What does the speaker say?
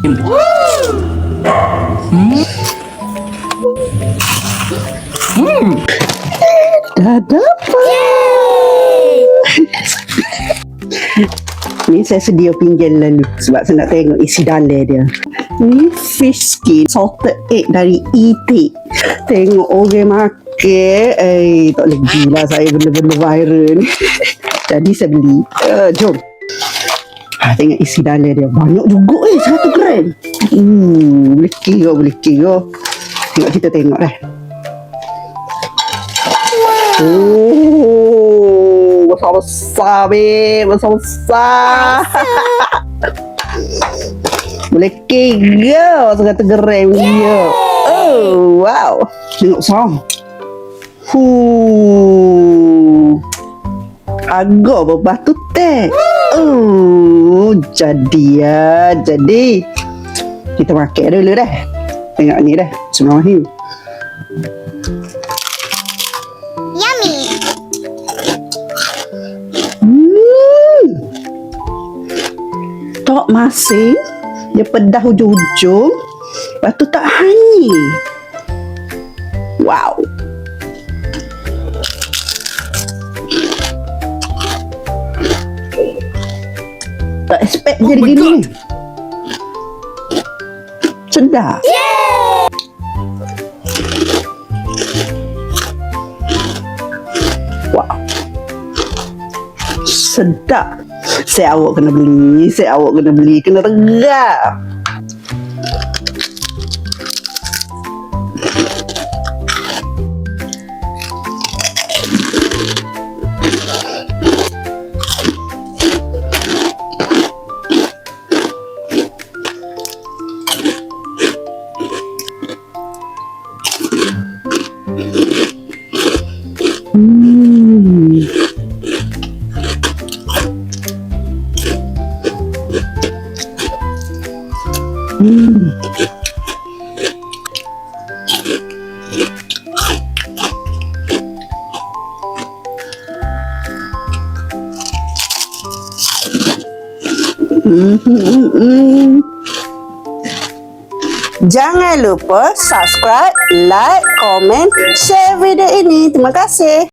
Dah dapat. Ni saya sedia pinjam lalu sebab saya nak tengok isi dalam dia. Ni fish skin salted egg dari Etik. Tengok orang makan. Tak boleh gila saya benda-benda viral ni. Jadi saya beli. Jom. Tengok isi dalam dia. Banyak juga 1 gram. Boleh kira. Tengok kita tengok dah. Oh, besar-besar, babe. Besar-besar. Boleh kira 1 gram dia. Oh, wow. Tengok sound. Agak berbatu teh. Oh, jadi. Kita makan dulu dah. Tengok ni dah. Bismillahirrahmanirrahim. Yummy. Tak masing. Dia pedas hujung-hujung. Lepas tu tak hanyir. Wow. Tak expect jadi gini. Sedap. Wow. Sedap. Saya awak kena beli. Kena tegak. Jangan lupa subscribe, like, komen, share video ini. Terima kasih.